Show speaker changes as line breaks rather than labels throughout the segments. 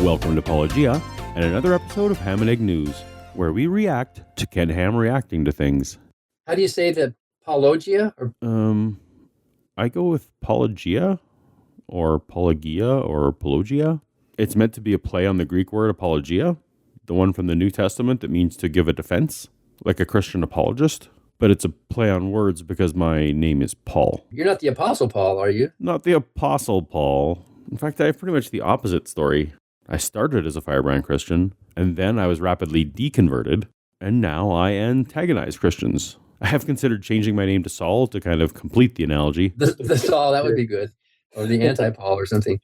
Welcome to Paulogia and another episode of Ham and Egg News, where we react to Ken Ham reacting to things.
How do you say that? Paulogia?
I go with Paulogia or Paulogia. It's meant to be a play on the Greek word apologia, the one from the New Testament that means to give a defense, like a Christian apologist. But it's a play on words because my name is Paul.
You're not the Apostle Paul, are you?
Not the Apostle Paul. In fact, I have pretty much the opposite story. I started as a firebrand Christian, and then I was rapidly deconverted, and now I antagonize Christians. I have considered changing my name to Saul to kind of complete the analogy.
The Saul, that would be good. Or the anti-Paul or something.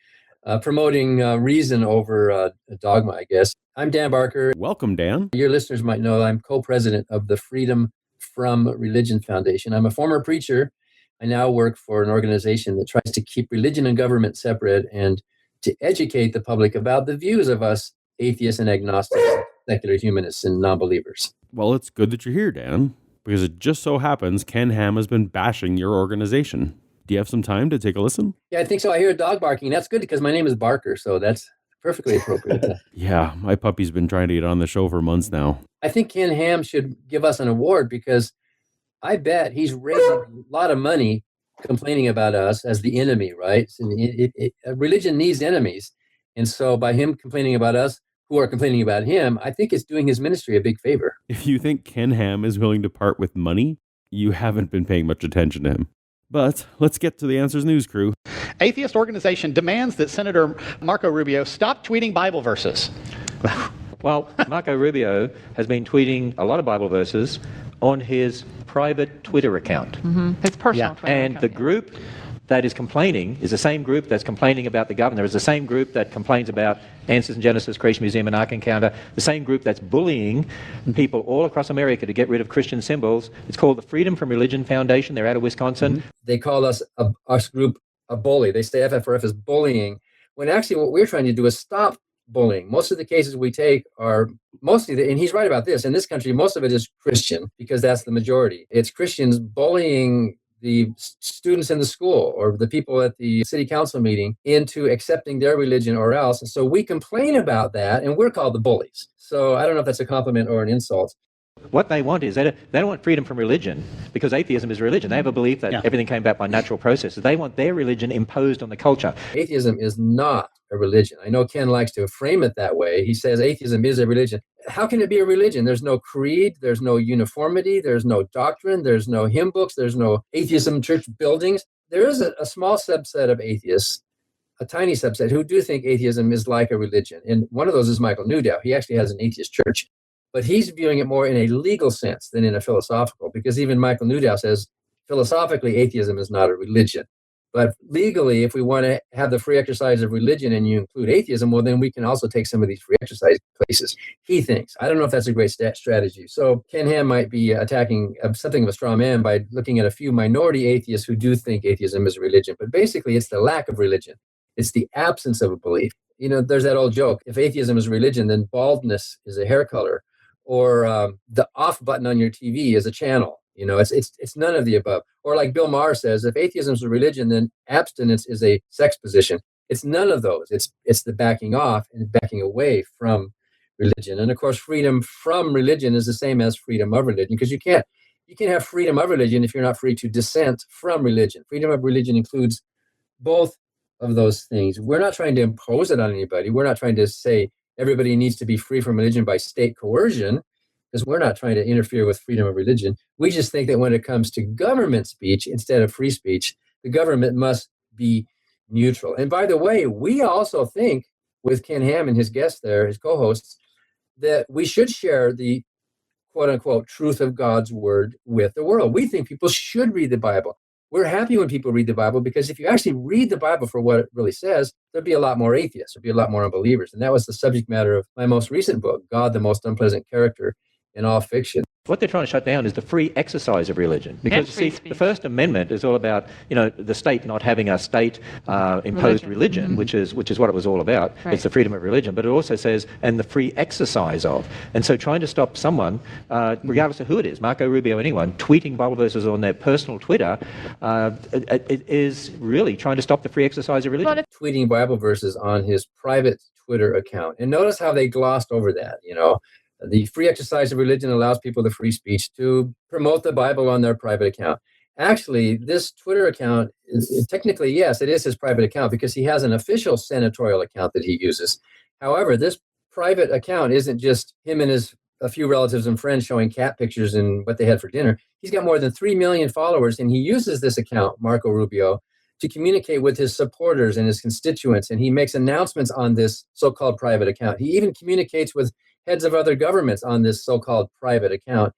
Promoting reason over dogma, I guess. I'm Dan Barker.
Welcome, Dan.
Your listeners might know I'm co-president of the Freedom from Religion Foundation. I'm a former preacher. I now work for an organization that tries to keep religion and government separate and to educate the public about the views of us atheists and agnostics, secular humanists and non-believers.
Well, it's good that you're here, Dan, because it just so happens Ken Ham has been bashing your organization. Do you have some time to take a listen?
Yeah, I think so. I hear a dog barking. That's good because my name is Barker, so that's perfectly appropriate.
Yeah, my puppy's been trying to get on the show for months now.
I think Ken Ham should give us an award because I bet he's raising a lot of money complaining about us as the enemy, right? So religion needs enemies. And so by him complaining about us, who are complaining about him, I think it's doing his ministry a big favor.
If you think Ken Ham is willing to part with money, you haven't been paying much attention to him. But let's get to the Answers News crew.
Atheist organization demands that Senator Marco Rubio stop tweeting Bible verses.
Well, Marco Rubio has been tweeting a lot of Bible verses on his private Twitter account.
Mm-hmm. His personal Twitter
and
account.
the group that is complaining is the same group that's complaining about the governor, is the same group that complains about Answers in Genesis, Creation Museum, and Ark Encounter, the same group that's bullying people all across America to get rid of Christian symbols. It's called the Freedom from Religion Foundation. They're out of Wisconsin.
Mm-hmm. They call us, our group, a bully. They say FFRF is bullying, when actually what we're trying to do is stop bullying. Most of the cases we take are mostly, and he's right about this, in this country, most of it is Christian because that's the majority. It's Christians bullying the students in the school or the people at the city council meeting into accepting their religion or else. And so we complain about that and we're called the bullies. So I don't know if that's a compliment or an insult.
What they want is they don't want freedom from religion because atheism is religion. They have a belief that everything came about by natural processes. They want their religion imposed on the culture.
Atheism is not a religion. I know Ken likes to frame it that way. He says atheism is a religion. How can it be a religion? There's no creed, there's no uniformity, there's no doctrine, there's no hymn books, there's no atheism church buildings. There is a small subset of atheists, a tiny subset, who do think atheism is like a religion. And one of those is Michael Newdow. He actually has an atheist church. But he's viewing it more in a legal sense than in a philosophical, because even Michael Newdow says philosophically atheism is not a religion. But legally, if we want to have the free exercise of religion and you include atheism, well, then we can also take some of these free exercise places, he thinks. I don't know if that's a great strategy. So Ken Ham might be attacking something of a straw man by looking at a few minority atheists who do think atheism is a religion. But basically, it's the lack of religion. It's the absence of a belief. You know, there's that old joke. If atheism is religion, then baldness is a hair color. Or the off button on your TV is a channel. You know, it's none of the above. Or like Bill Maher says, if atheism is a religion, then abstinence is a sex position. It's none of those. It's the backing off and backing away from religion. And of course, freedom from religion is the same as freedom of religion, because you can't have freedom of religion if you're not free to dissent from religion. Freedom of religion includes both of those things. We're not trying to impose it on anybody. We're not trying to say everybody needs to be free from religion by state coercion, because we're not trying to interfere with freedom of religion. We just think that when it comes to government speech instead of free speech, the government must be neutral. And by the way, we also think, with Ken Ham and his guests there, his co-hosts, that we should share the quote-unquote truth of God's word with the world. We think people should read the Bible. We're happy when people read the Bible, because if you actually read the Bible for what it really says, there'd be a lot more atheists, there'd be a lot more unbelievers. And that was the subject matter of my most recent book, God, the Most Unpleasant Character in All Fiction.
What they're trying to shut down is the free exercise of religion. Because, see, the First Amendment is all about, the state not having a state-imposed religion, which is what it was all about. Right. It's the freedom of religion. But it also says, and the free exercise of. And so trying to stop someone, regardless of who it is, Marco Rubio, anyone, tweeting Bible verses on their personal Twitter, it is really trying to stop the free exercise of religion.
Tweeting Bible verses on his private Twitter account. And notice how they glossed over that. The free exercise of religion allows people the free speech to promote the Bible on their private account. Actually, this Twitter account is technically, yes, it is his private account because he has an official senatorial account that he uses. However, this private account isn't just him and a few relatives and friends showing cat pictures and what they had for dinner. He's got more than 3 million followers, and he uses this account, Marco Rubio, to communicate with his supporters and his constituents, and he makes announcements on this so-called private account. He even communicates with heads of other governments on this so-called private account.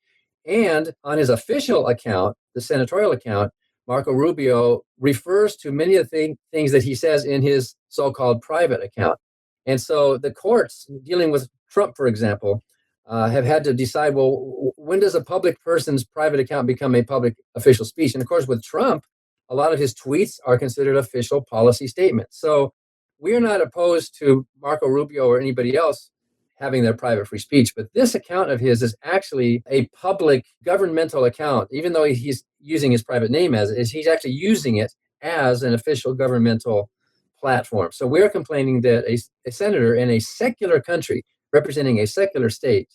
And on his official account, the senatorial account, Marco Rubio refers to many of the things that he says in his so-called private account. And so the courts dealing with Trump, for example, have had to decide, well, when does a public person's private account become a public official speech? And of course, with Trump, a lot of his tweets are considered official policy statements. So we are not opposed to Marco Rubio or anybody else having their private free speech, but this account of his is actually a public governmental account. Even though he's using his private name as is, he's actually using it as an official governmental platform. So we're complaining that a senator in a secular country representing a secular state,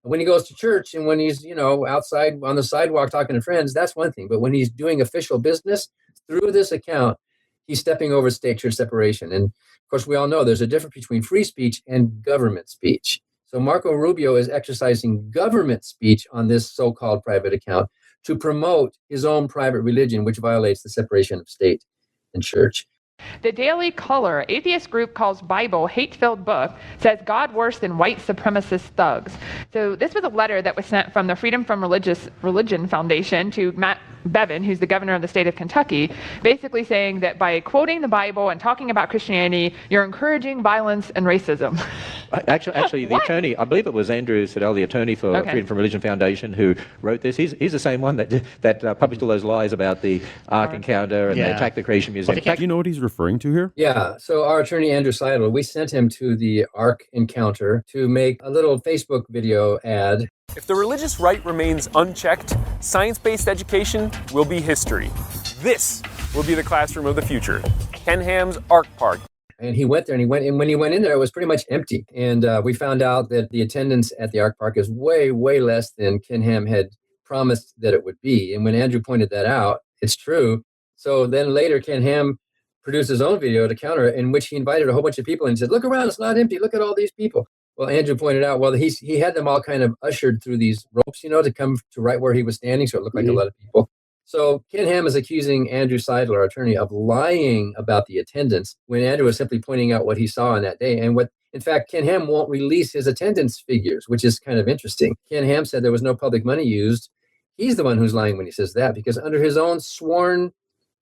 when he goes to church and when he's, outside on the sidewalk talking to friends, that's one thing. But when he's doing official business through this account, he's stepping over state-church separation. And of course, we all know there's a difference between free speech and government speech. So Marco Rubio is exercising government speech on this so-called private account to promote his own private religion, which violates the separation of state and church.
The Daily Caller, atheist group calls Bible hate-filled book, says God worse than white supremacist thugs. So this was a letter that was sent from the Freedom from Religion Foundation to Matt Bevin, who's the governor of the state of Kentucky, basically saying that by quoting the Bible and talking about Christianity, you're encouraging violence and racism.
Actually, the attorney, I believe it was Andrew Siddell, the attorney for Freedom from Religion Foundation, who wrote this. He's the same one that published all those lies about the Ark Encounter and they attacked the Creation Museum.
Do you know what he's referring to here?
Yeah. So our attorney, Andrew Seidel, we sent him to the Ark Encounter to make a little Facebook video ad.
If the religious right remains unchecked, science-based education will be history. This will be the classroom of the future. Ken Ham's Ark Park.
And he went there, and when he went in there, it was pretty much empty. And we found out that the attendance at the Ark Park is way, way less than Ken Ham had promised that it would be. And when Andrew pointed that out, it's true. So then later, Ken Ham produced his own video to counter it, in which he invited a whole bunch of people and said, "Look around, it's not empty. Look at all these people." Well, Andrew pointed out, well, he had them all kind of ushered through these ropes, to come to right where he was standing, so it looked like a lot of people. So Ken Ham is accusing Andrew Seidel, our attorney, of lying about the attendance when Andrew was simply pointing out what he saw on that day. And in fact, Ken Ham won't release his attendance figures, which is kind of interesting. Ken Ham said there was no public money used. He's the one who's lying when he says that, because under his own sworn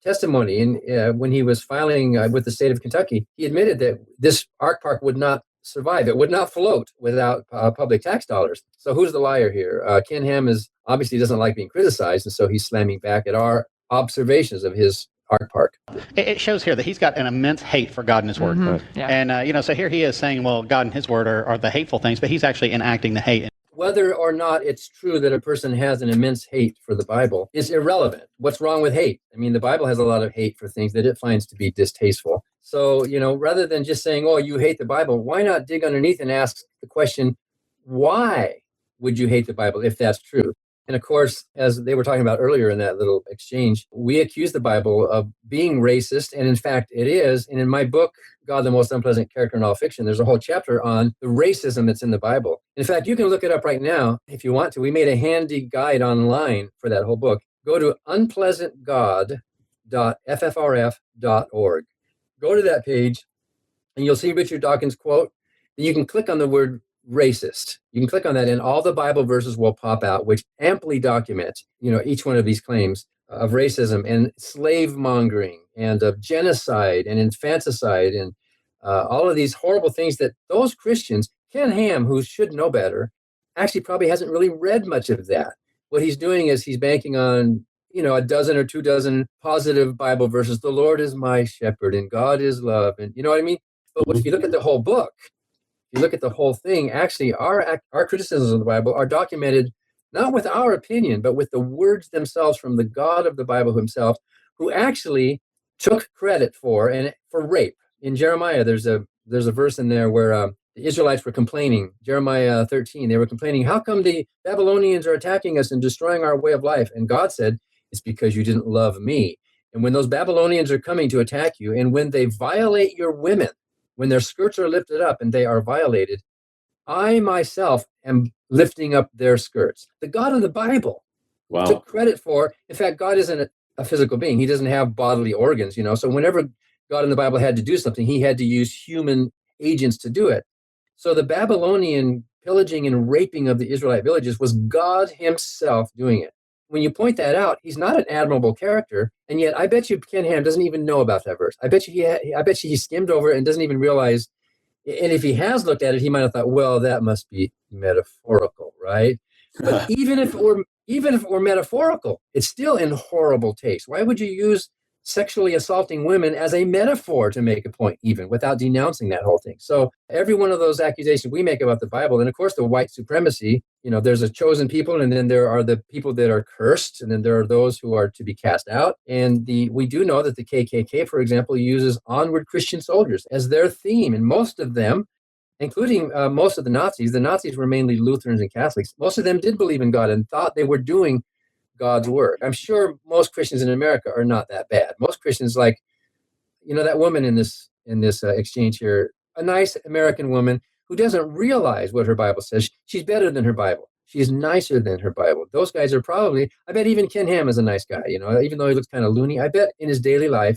testimony, and when he was filing with the state of Kentucky, he admitted that this Ark Park would not survive. It would not float without public tax dollars. So who's the liar here? Ken Ham obviously doesn't like being criticized, and so he's slamming back at our observations of his Ark Park.
It shows here that he's got an immense hate for God and his word.
Mm-hmm. Yeah.
And, so here he is saying, well, God and his word are the hateful things, but he's actually enacting the hate.
Whether or not it's true that a person has an immense hate for the Bible is irrelevant. What's wrong with hate? I mean, the Bible has a lot of hate for things that it finds to be distasteful. So, rather than just saying, oh, you hate the Bible, why not dig underneath and ask the question, why would you hate the Bible if that's true? And of course, as they were talking about earlier in that little exchange, we accuse the Bible of being racist. And in fact, it is. And in my book, God, the Most Unpleasant Character in All Fiction, there's a whole chapter on the racism that's in the Bible. In fact, you can look it up right now if you want to. We made a handy guide online for that whole book. Go to unpleasantgod.ffrf.org. Go to that page, and you'll see Richard Dawkins' quote. Then you can click on the word racist. You can click on that, and all the Bible verses will pop out, which amply document, each one of these claims of racism and slave mongering and of genocide and infanticide and all of these horrible things that those Christians, Ken Ham, who should know better, actually probably hasn't really read much of that. What he's doing is he's banking on, a dozen or 2 dozen positive Bible verses. The Lord is my shepherd and God is love. And you know what I mean? But if you look at the whole book, you look at the whole thing, actually our criticisms of the Bible are documented not with our opinion, but with the words themselves from the God of the Bible himself, who actually took credit for rape. In Jeremiah, there's a there's a verse in there where the Israelites were complaining, Jeremiah 13, they were complaining, how come the Babylonians are attacking us and destroying our way of life? And God said, it's because you didn't love me. And when those Babylonians are coming to attack you, and when they violate your women, when their skirts are lifted up and they are violated, I myself am lifting up their skirts. The God of the Bible took credit for, in fact, God isn't a physical being. He doesn't have bodily organs, So whenever God in the Bible had to do something, he had to use human agents to do it. So the Babylonian pillaging and raping of the Israelite villages was God himself doing it. When you point that out, he's not an admirable character, and yet I bet you Ken Ham doesn't even know about that verse. I bet you he skimmed over it and doesn't even realize. And if he has looked at it, he might have thought, well, that must be metaphorical, right? But even if it were metaphorical, it's still in horrible taste. Why would you use sexually assaulting women as a metaphor to make a point, even without denouncing that whole thing? So every one of those accusations we make about the Bible, and of course the white supremacy, there's a chosen people, and then there are the people that are cursed, and then there are those who are to be cast out. And we do know that the KKK, for example, uses onward Christian soldiers as their theme, and most of them, including most of the Nazis were mainly Lutherans and Catholics. Most of them did believe in God and thought they were doing God's work. I'm sure most Christians in America are not that bad. Most Christians, like, that woman in this exchange here, a nice American woman who doesn't realize what her Bible says. She's better than her Bible. She's nicer than her Bible. Those guys are probably, I bet even Ken Ham is a nice guy, even though he looks kind of loony. I bet in his daily life,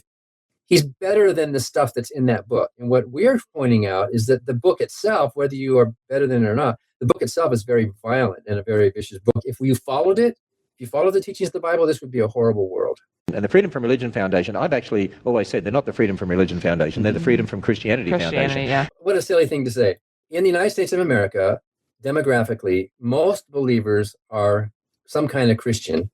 he's better than the stuff that's in that book. And what we're pointing out is that the book itself, whether you are better than it or not, the book itself is very violent and a very vicious book. If you followed it, if you follow the teachings of the Bible, this would be a horrible world.
And the Freedom from Religion Foundation, I've actually always said they're not the Freedom from Religion Foundation, they're the Freedom from Christianity Foundation.
Yeah.
What a silly thing to say. In the United States of America, demographically, most believers are some kind of Christian.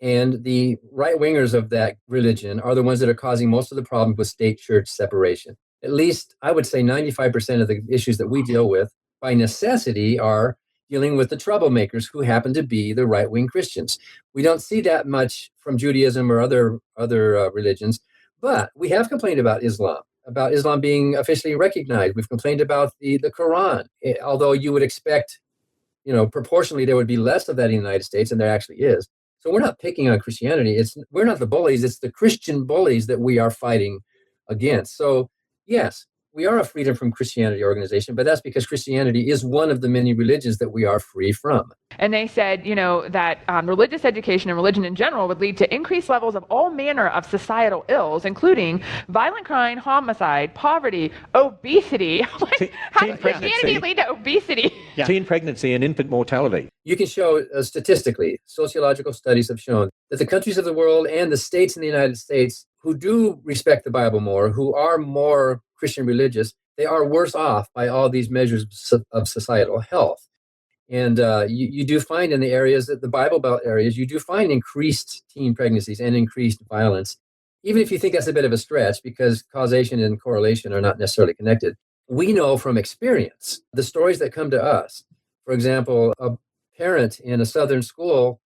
And the right-wingers of that religion are the ones that are causing most of the problems with state-church separation. At least, I would say 95% of the issues that we deal with, by necessity, are dealing with the troublemakers who happen to be the right-wing Christians. We don't see that much from Judaism or other religions, but we have complained about Islam being officially recognized. We've complained about the Quran, although you would expect, proportionally there would be less of that in the United States, and there actually is. So we're not picking on Christianity. We're not the bullies. It's the Christian bullies that we are fighting against. So yes, we are a freedom from Christianity organization, but that's because Christianity is one of the many religions that we are free from.
And they said, that religious education and religion in general would lead to increased levels of all manner of societal ills, including violent crime, homicide, poverty, obesity. How does Christianity lead to obesity?
Yeah. Teen pregnancy and infant mortality.
You can show statistically, sociological studies have shown that the countries of the world and the states in the United States who do respect the Bible more, who are more Christian religious, they are worse off by all these measures of societal health. And you do find in the areas, that the Bible Belt areas, you do find increased teen pregnancies and increased violence, even if you think that's a bit of a stretch because causation and correlation are not necessarily connected. We know from experience, the stories that come to us. For example, a parent in a Southern school,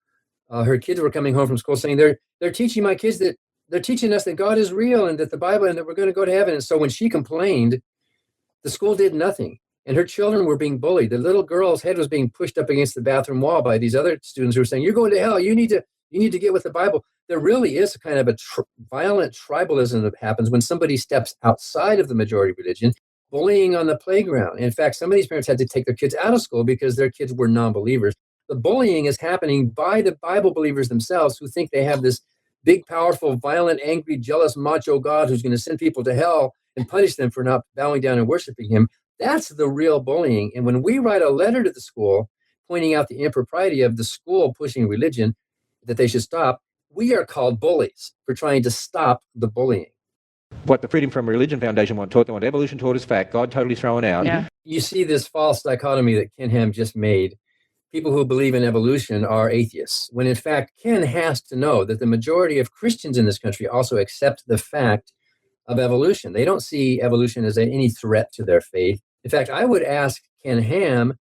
her kids were coming home from school saying, they're teaching my kids that they're teaching us that God is real and that the Bible and that we're going to go to heaven. And so when she complained, the school did nothing. And her children were being bullied. The little girl's head was being pushed up against the bathroom wall by these other students who were saying, you're going to hell. You need to get with the Bible. There really is a kind of a violent tribalism that happens when somebody steps outside of the majority religion, bullying on the playground. In fact, some of these parents had to take their kids out of school because their kids were non-believers. The bullying is happening by the Bible believers themselves who think they have this big, powerful, violent, angry, jealous, macho God who's going to send people to hell and punish them for not bowing down and worshiping him. That's the real bullying. And when we write a letter to the school pointing out the impropriety of the school pushing religion, that they should stop, we are called bullies for trying to stop the bullying.
What the Freedom from Religion Foundation taught, they want evolution taught as fact, God totally thrown out.
Yeah.
You see this false dichotomy that Ken Ham just made. People who believe in evolution are atheists, when in fact Ken has to know that the majority of Christians in this country also accept the fact of evolution. They don't see evolution as any threat to their faith. In fact, I would ask Ken Ham,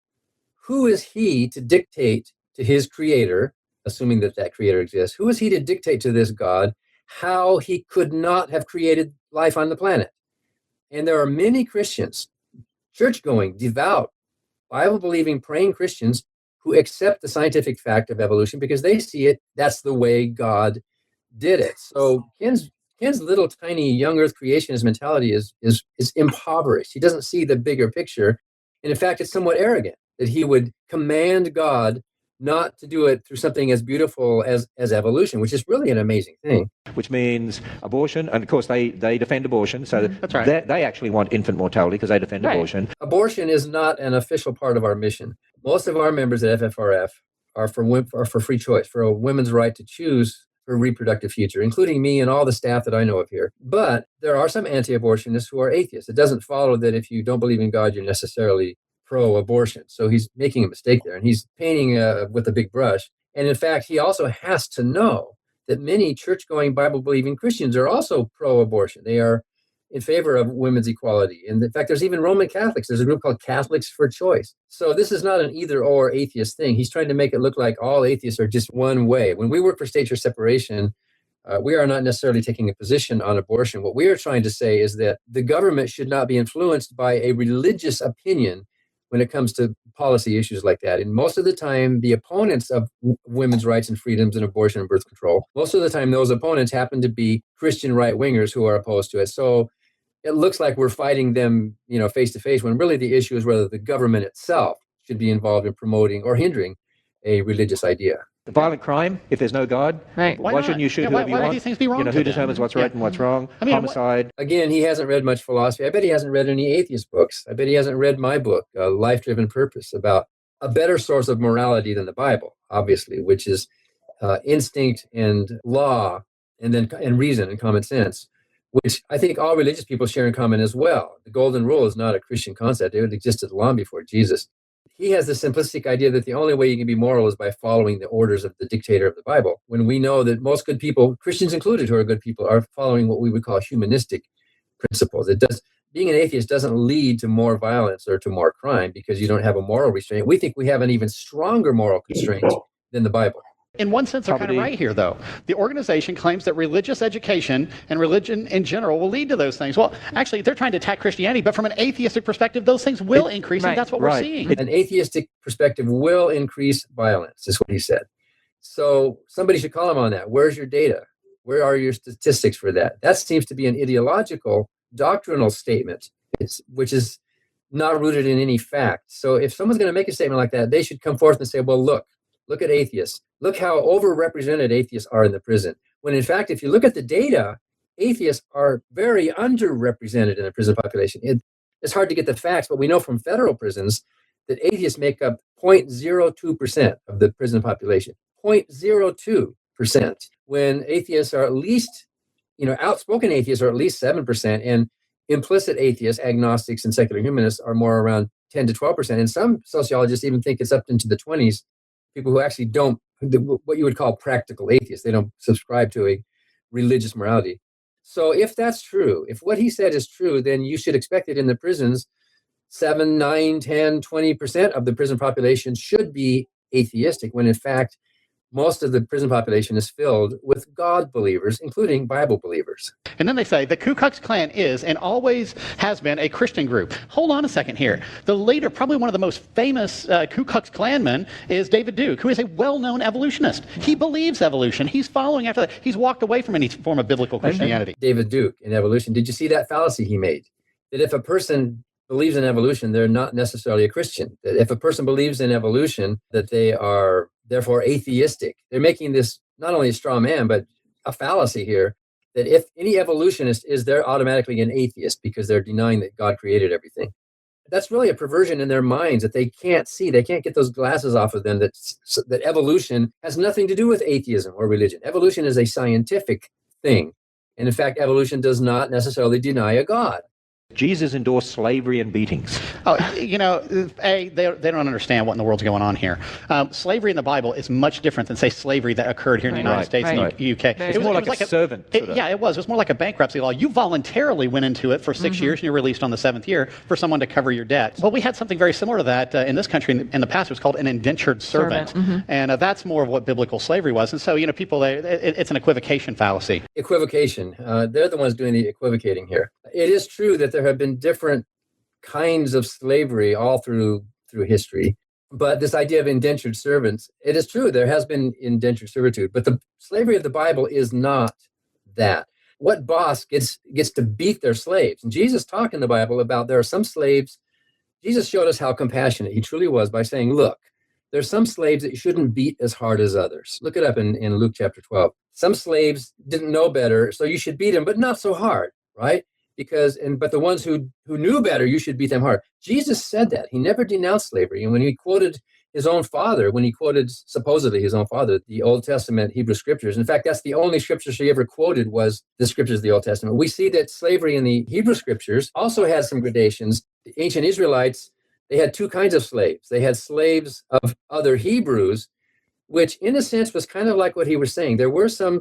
who is he to dictate to his creator, assuming that that creator exists, who is he to dictate to this God how he could not have created life on the planet? And there are many Christians, church-going, devout, Bible-believing, praying Christians who accept the scientific fact of evolution because they see it, that's the way God did it. So Ken's little tiny young earth creationist mentality is impoverished. He doesn't see the bigger picture. And in fact, it's somewhat arrogant that he would command God not to do it through something as beautiful as evolution, which is really an amazing thing.
Which means abortion, and of course they defend abortion, so
That's right.
they actually want infant mortality because they defend abortion.
Abortion is not an official part of our mission. Most of our members at FFRF are for free choice, for a women's right to choose her reproductive future, including me and all the staff that I know of here. But there are some anti-abortionists who are atheists. It doesn't follow that if you don't believe in God, you're necessarily pro-abortion. So he's making a mistake there, and he's painting with a big brush. And in fact, he also has to know that many church-going, Bible-believing Christians are also pro-abortion. They are in favor of women's equality. And in fact, there's even Roman Catholics. There's a group called Catholics for Choice. So this is not an either-or atheist thing. He's trying to make it look like all atheists are just one way. When we work for state-church separation, we are not necessarily taking a position on abortion. What we are trying to say is that the government should not be influenced by a religious opinion when it comes to policy issues like that. And most of the time, the opponents of women's rights and freedoms and abortion and birth control, most of the time, those opponents happen to be Christian right-wingers who are opposed to it. So it looks like we're fighting them, face to face, when really the issue is whether the government itself should be involved in promoting or hindering a religious idea.
The violent crime, if there's no God,
Right.
why shouldn't you shoot whoever you
why
want?
do these things be wrong
Who
to
determines
them?
what's right and what's wrong?
I mean,
Homicide.
Again, he hasn't read much philosophy. I bet he hasn't read any atheist books. I bet he hasn't read my book, Life-Driven Purpose, about a better source of morality than the Bible, obviously, which is instinct and law, and reason and common sense, which I think all religious people share in common as well. The golden rule is not a Christian concept. It existed long before Jesus. He has the simplistic idea that the only way you can be moral is by following the orders of the dictator of the Bible, when we know that most good people, Christians included who are good people, are following what we would call humanistic principles. Being an atheist doesn't lead to more violence or to more crime because you don't have a moral restraint. We think we have an even stronger moral constraint than the Bible.
In one sense, they're kind of right here, though. The organization claims that religious education and religion in general will lead to those things. Well, actually, they're trying to attack Christianity, but from an atheistic perspective, those things will increase, and that's what we're seeing.
An atheistic perspective will increase violence, is what he said. So somebody should call him on that. Where's your data? Where are your statistics for that? That seems to be an ideological, doctrinal statement, which is not rooted in any fact. So if someone's going to make a statement like that, they should come forth and say, well, look at atheists. Look how overrepresented atheists are in the prison. When in fact, if you look at the data, atheists are very underrepresented in the prison population. It's hard to get the facts, but we know from federal prisons that atheists make up 0.02% of the prison population. 0.02%. When atheists are at least, outspoken atheists are at least 7%, and implicit atheists, agnostics, and secular humanists are more around 10 to 12%. And some sociologists even think it's up into the 20s. People who actually don't, what you would call practical atheists, they don't subscribe to a religious morality. So if that's true, if what he said is true, then you should expect it in the prisons, 7, 9, 10, 20% of the prison population should be atheistic, when in fact, most of the prison population is filled with God believers, including Bible believers.
And then they say the Ku Klux Klan is and always has been a Christian group. Hold on a second here. The leader, probably one of the most famous Ku Klux Klanmen, is David Duke, who is a well-known evolutionist. He believes evolution. He's following after that. He's walked away from any form of biblical Christianity.
David Duke in evolution. Did you see that fallacy he made? That if a person believes in evolution, they're not necessarily a Christian. That if a person believes in evolution, that they are therefore atheistic. They're making this not only a straw man, but a fallacy here, that if any evolutionist they're automatically an atheist because they're denying that God created everything. That's really a perversion in their minds that they can't see. They can't get those glasses off of them, that evolution has nothing to do with atheism or religion. Evolution is a scientific thing. And in fact, evolution does not necessarily deny a God.
Jesus endorsed slavery and beatings.
Oh, they don't understand what in the world's going on here. Slavery in the Bible is much different than, say, slavery that occurred here in the United States and the UK.
It was more like a servant.
Yeah, it was. It was more like a bankruptcy law. You voluntarily went into it for 6 years, and you're released on the 7th year for someone to cover your debt. Well, we had something very similar to that in this country in the past. It was called an indentured servant. And that's more of what biblical slavery was. And so, people, it's an equivocation fallacy.
Equivocation. They're the ones doing the equivocating here. It is true that there there have been different kinds of slavery all through history. But this idea of indentured servants, it is true, there has been indentured servitude, but the slavery of the Bible is not that. What boss gets to beat their slaves? And Jesus talked in the Bible about there are some slaves. Jesus showed us how compassionate he truly was by saying, look, there's some slaves that you shouldn't beat as hard as others. Look it up in Luke chapter 12. Some slaves didn't know better, so you should beat them, but not so hard, right? But the ones who knew better, you should beat them hard. Jesus said that. He never denounced slavery. And when he quoted his own father, supposedly his own father, the Old Testament Hebrew scriptures, in fact, that's the only scriptures he ever quoted was the scriptures of the Old Testament. We see that slavery in the Hebrew scriptures also had some gradations. The ancient Israelites, they had two kinds of slaves. They had slaves of other Hebrews, which in a sense was kind of like what he was saying. There was some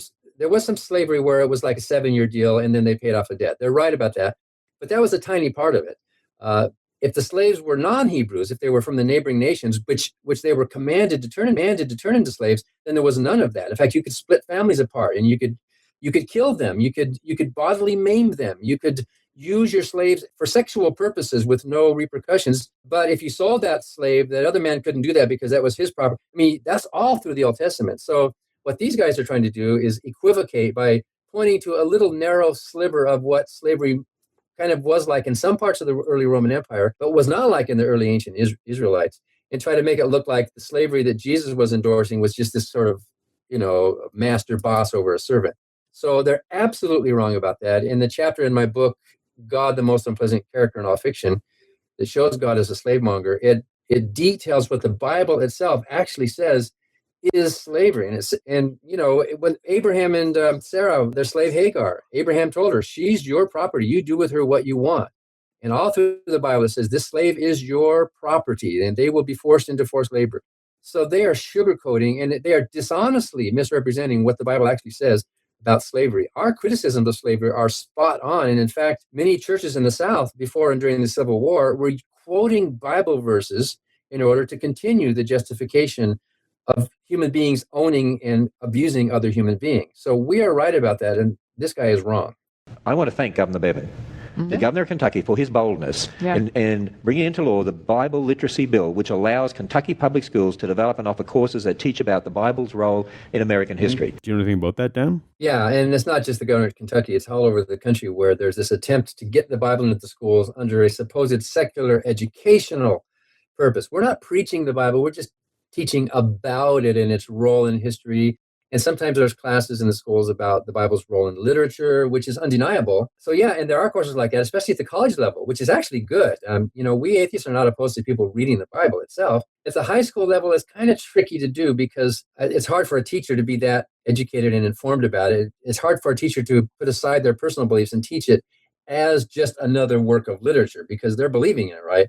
slavery where it was like a 7-year deal and then they paid off a debt. They're right about that. But that was a tiny part of it. If the slaves were non-Hebrews, if they were from the neighboring nations, which they were commanded to turn into slaves, then there was none of that. In fact, you could split families apart and you could kill them. You could bodily maim them. You could use your slaves for sexual purposes with no repercussions. But if you sold that slave, that other man couldn't do that because that was his property. I mean, that's all through the Old Testament. So what these guys are trying to do is equivocate by pointing to a little narrow sliver of what slavery kind of was like in some parts of the early Roman Empire, but was not like in the early ancient Israelites, and try to make it look like the slavery that Jesus was endorsing was just this sort of, master boss over a servant. So they're absolutely wrong about that. In the chapter in my book, God, the Most Unpleasant Character in All Fiction, that shows God as a slave monger, it details what the Bible itself actually says is slavery. And when Abraham and Sarah, their slave Hagar, Abraham told her, she's your property. You do with her what you want. And all through the Bible, it says this slave is your property and they will be forced into forced labor. So they are sugarcoating and they are dishonestly misrepresenting what the Bible actually says about slavery. Our criticisms of slavery are spot on. And in fact, many churches in the South before and during the Civil War were quoting Bible verses in order to continue the justification of human beings owning and abusing other human beings. So we are right about that, and this guy is wrong.
I want to thank Governor Bevan, the governor of Kentucky, for his boldness in bringing into law the Bible Literacy Bill, which allows Kentucky public schools to develop and offer courses that teach about the Bible's role in American history.
Do you know anything about that, Dan?
Yeah, and it's not just the governor of Kentucky. It's all over the country where there's this attempt to get the Bible into the schools under a supposed secular educational purpose. We're not preaching the Bible. We're just teaching about it and its role in history. And sometimes there's classes in the schools about the Bible's role in literature, which is undeniable. So yeah, and there are courses like that, especially at the college level, which is actually good. We atheists are not opposed to people reading the Bible itself. At the high school level, it's kind of tricky to do because it's hard for a teacher to be that educated and informed about it. It's hard for a teacher to put aside their personal beliefs and teach it as just another work of literature because they're believing in it, right?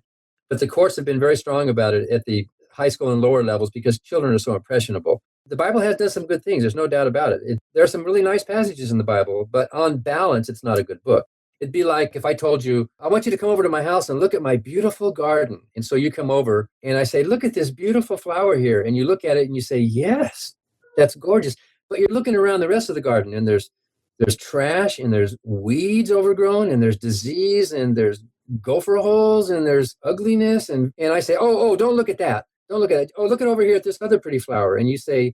But the courts have been very strong about it at the high school and lower levels because children are so impressionable. The Bible does some good things. There's no doubt about it. There are some really nice passages in the Bible, but on balance, it's not a good book. It'd be like if I told you, I want you to come over to my house and look at my beautiful garden. And so you come over and I say, look at this beautiful flower here. And you look at it and you say, yes, that's gorgeous. But you're looking around the rest of the garden and there's trash and there's weeds overgrown and there's disease and there's gopher holes and there's ugliness. And I say, oh, don't look at that. Don't look at it. Oh, look at over here at this other pretty flower. And you say,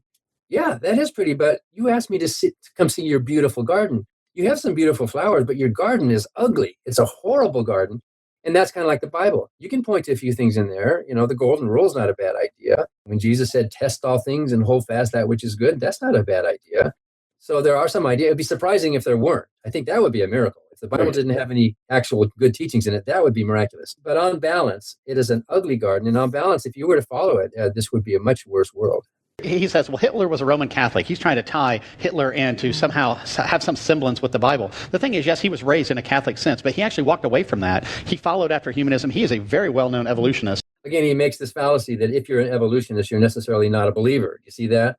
yeah, that is pretty, but you asked me to come see your beautiful garden. You have some beautiful flowers, but your garden is ugly. It's a horrible garden. And that's kind of like the Bible. You can point to a few things in there. The golden rule is not a bad idea. When Jesus said, test all things and hold fast that which is good, that's not a bad idea. So there are some ideas. It'd be surprising if there weren't. I think that would be a miracle. If the Bible didn't have any actual good teachings in it, that would be miraculous. But on balance, it is an ugly garden. And on balance, if you were to follow it, this would be a much worse world.
He says, well, Hitler was a Roman Catholic. He's trying to tie Hitler in to somehow have some semblance with the Bible. The thing is, yes, he was raised in a Catholic sense, but he actually walked away from that. He followed after humanism. He is a very well-known evolutionist.
Again, he makes this fallacy that if you're an evolutionist, you're necessarily not a believer. You see that?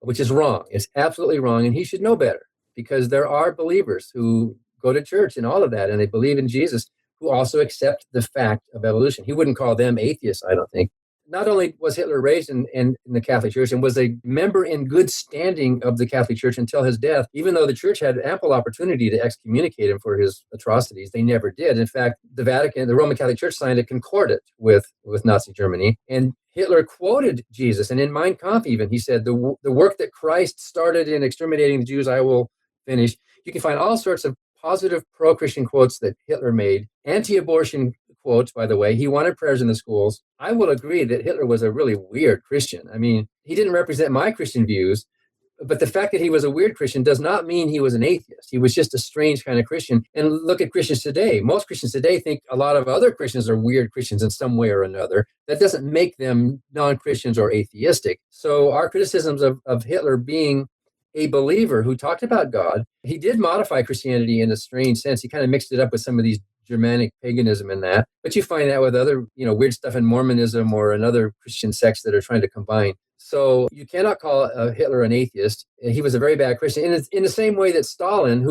Which is wrong. It's absolutely wrong. And he should know better because there are believers who go to church and all of that, and they believe in Jesus, who also accept the fact of evolution. He wouldn't call them atheists, I don't think. not only was Hitler raised in the Catholic Church and was a member in good standing of the Catholic Church until his death, even though the Church had ample opportunity to excommunicate him for his atrocities, they never did. In fact, the Roman Catholic Church signed a concordat with Nazi Germany, and Hitler quoted Jesus, and in Mein Kampf even, he said, the work that Christ started in exterminating the Jews, I will finish. You can find all sorts of positive pro-Christian quotes that Hitler made, anti-abortion quotes, by the way. He wanted prayers in the schools. I will agree that Hitler was a really weird Christian. I mean, he didn't represent my Christian views, but the fact that he was a weird Christian does not mean he was an atheist. He was just a strange kind of Christian. And look at Christians today. Most Christians today think a lot of other Christians are weird Christians in some way or another. That doesn't make them non-Christians or atheistic. So our criticisms of Hitler being a believer who talked about God, he did modify Christianity in a strange sense. He kind of mixed it up with some of these Germanic paganism and that. But you find that with other, weird stuff in Mormonism or another Christian sects that are trying to combine. So you cannot call Hitler an atheist. He was a very bad Christian. And in the same way that Stalin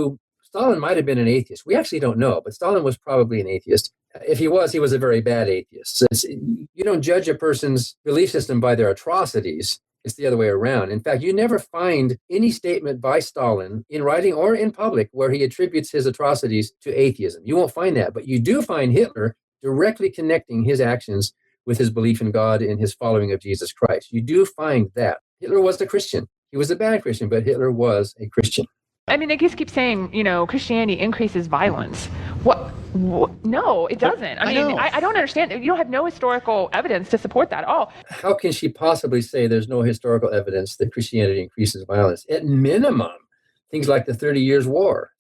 might have been an atheist. We actually don't know, but Stalin was probably an atheist. If he was a very bad atheist. So you don't judge a person's belief system by their atrocities. It's the other way around. In fact, you never find any statement by Stalin in writing or in public where he attributes his atrocities to atheism. You won't find that, but you do find Hitler directly connecting his actions with his belief in God and his following of Jesus Christ. You do find that. Hitler was a Christian. He was a bad Christian, but Hitler was a Christian.
I mean, they just keep saying, Christianity increases violence. What? No, it doesn't. I mean, I don't understand. You don't have no historical evidence to support that at all.
How can she possibly say there's no historical evidence that Christianity increases violence? At minimum, things like the 30 Years' War,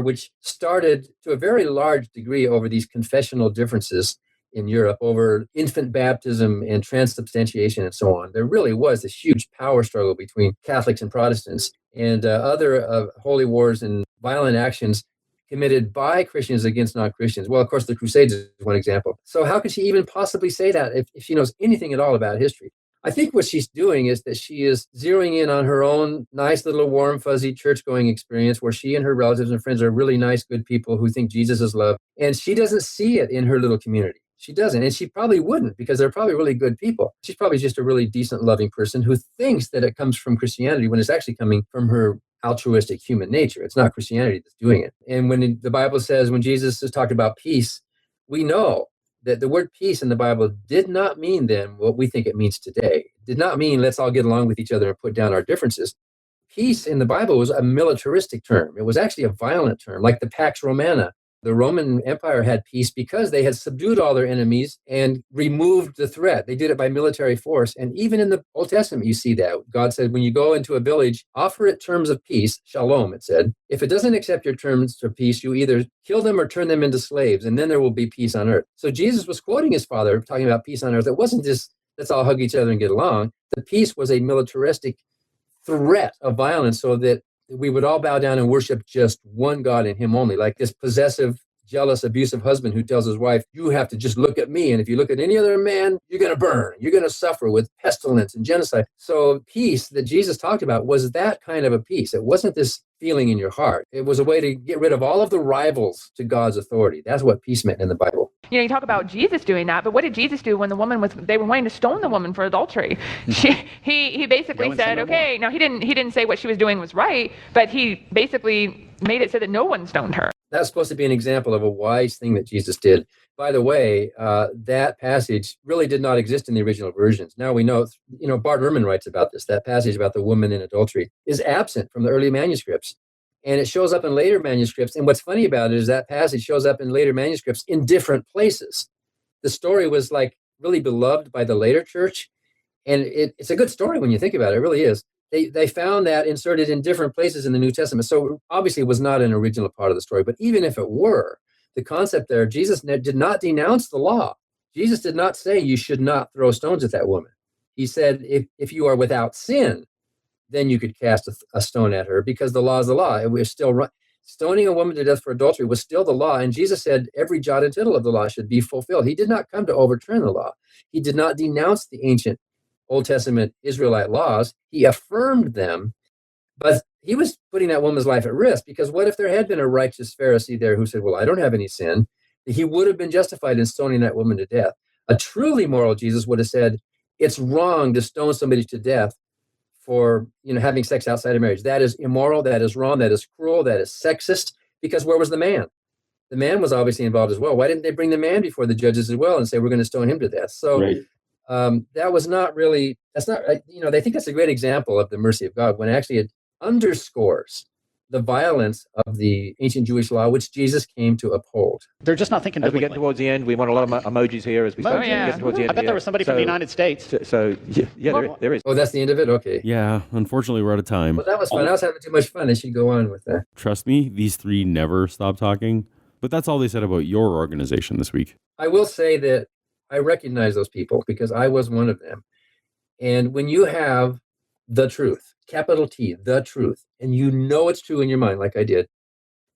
which started to a very large degree over these confessional differences in Europe over infant baptism and transubstantiation and so on. There really was this huge power struggle between Catholics and Protestants, and other holy wars and violent actions committed by Christians against non-Christians. Well, of course, the Crusades is one example. So how could she even possibly say that if she knows anything at all about history? I think what she's doing is that she is zeroing in on her own nice little warm, fuzzy church-going experience where she and her relatives and friends are really nice, good people who think Jesus is love. And she doesn't see it in her little community. She doesn't, and she probably wouldn't, because they're probably really good people. She's probably just a really decent, loving person who thinks that it comes from Christianity when it's actually coming from her altruistic human nature. It's not Christianity that's doing it. And when the Bible says, when Jesus is talking about peace, we know that the word peace in the Bible did not mean then what we think it means today. It did not mean let's all get along with each other and put down our differences. Peace in the Bible was a militaristic term. It was actually a violent term, like the Pax Romana. The Roman Empire had peace because they had subdued all their enemies and removed the threat. They did it by military force. And even in the Old Testament, you see that. God said, when you go into a village, offer it terms of peace, shalom, it said. If it doesn't accept your terms of peace, you either kill them or turn them into slaves, and then there will be peace on earth. So Jesus was quoting his father, talking about peace on earth. It wasn't just, let's all hug each other and get along. The peace was a militaristic threat of violence so that we would all bow down and worship just one God and him only, like this possessive, jealous, abusive husband who tells his wife, you have to just look at me, and if you look at any other man, you're going to burn. You're going to suffer with pestilence and genocide. So peace that Jesus talked about was that kind of a peace. It wasn't this feeling in your heart. It was a way to get rid of all of the rivals to God's authority. That's what peace meant in the Bible.
You talk about Jesus doing that, but what did Jesus do when they were wanting to stone the woman for adultery? He basically said, okay, now he didn't say what she was doing was right, but he basically made it so that no one stoned her.
That's supposed to be an example of a wise thing that Jesus did. By the way, that passage really did not exist in the original versions. Now we know, Bart Ehrman writes about this. That passage about the woman in adultery is absent from the early manuscripts. And it shows up in later manuscripts. And what's funny about it is that passage shows up in later manuscripts in different places. The story was really beloved by the later church. And it's a good story when you think about it. It really is. They found that inserted in different places in the New Testament. So obviously it was not an original part of the story. But even if it were, the concept there, Jesus did not denounce the law. Jesus did not say you should not throw stones at that woman. He said, if you are without sin, then you could cast a stone at her, because the law is the law. It was still stoning a woman to death for adultery was still the law. And Jesus said every jot and tittle of the law should be fulfilled. He did not come to overturn the law. He did not denounce the ancient Old Testament Israelite laws. He affirmed them, but he was putting that woman's life at risk, because what if there had been a righteous Pharisee there who said, well, I don't have any sin? He would have been justified in stoning that woman to death. A truly moral Jesus would have said, it's wrong to stone somebody to death for having sex outside of marriage. That is immoral, that is wrong, that is cruel, that is sexist, because where was the man? The man was obviously involved as well. Why didn't they bring the man before the judges as well and say, we're going to stone him to death? So
Right.
that was not really, that's not, they think that's a great example of the mercy of God when actually it underscores the violence of the ancient Jewish law, which Jesus came to uphold.
They're just not thinking
As we
biblically.
get towards the end, we want a lot of emojis here as we start
yeah.
to get towards the end.
I bet there was somebody from the United States.
So there is.
Oh, that's the end of it? Okay.
Yeah, unfortunately, we're out of time.
Well, that was fun. I was having too much fun. I should go on with that.
Trust me, these three never stop talking. But that's all they said about your organization this week.
I will say that I recognize those people because I was one of them. And when you have the truth, capital T, the truth, and you know it's true in your mind, like I did,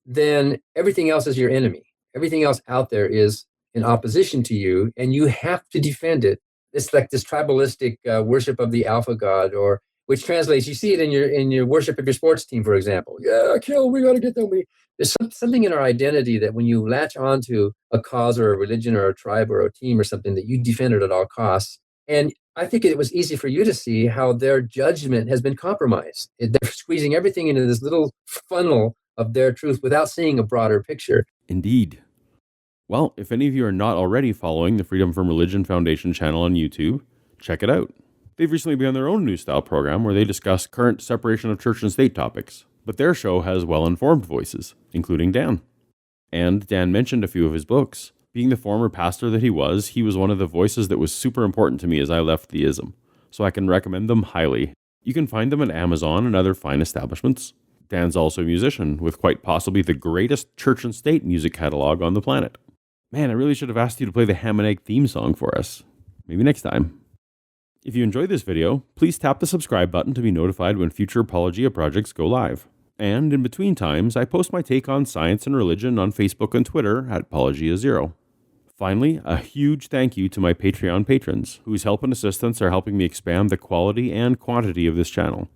then everything else is your enemy. Everything else out there is in opposition to you, and you have to defend it. It's like this tribalistic worship of the alpha god, or which translates, you see it in your worship of your sports team, for example. Yeah, kill, we got to get them. There's something in our identity that when you latch onto a cause or a religion or a tribe or a team or something, that you defend it at all costs. And I think it was easy for you to see how their judgment has been compromised. They're squeezing everything into this little funnel of their truth without seeing a broader picture.
Indeed. Well, if any of you are not already following the Freedom from Religion Foundation channel on YouTube, check it out. They've recently begun their own new style program where they discuss current separation of church and state topics, but their show has well-informed voices, including Dan. And Dan mentioned a few of his books. Being the former pastor that he was one of the voices that was super important to me as I left the ism, so I can recommend them highly. You can find them at Amazon and other fine establishments. Dan's also a musician with quite possibly the greatest church and state music catalog on the planet. Man, I really should have asked you to play the Ham and Egg theme song for us. Maybe next time. If you enjoyed this video, please tap the subscribe button to be notified when future Apologia projects go live. And in between times, I post my take on science and religion on Facebook and Twitter at Paulogia0. Finally, a huge thank you to my Patreon patrons, whose help and assistance are helping me expand the quality and quantity of this channel.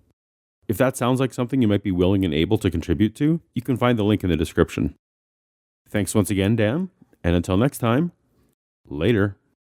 If that sounds like something you might be willing and able to contribute to, you can find the link in the description. Thanks once again, Dan, and until next time, later.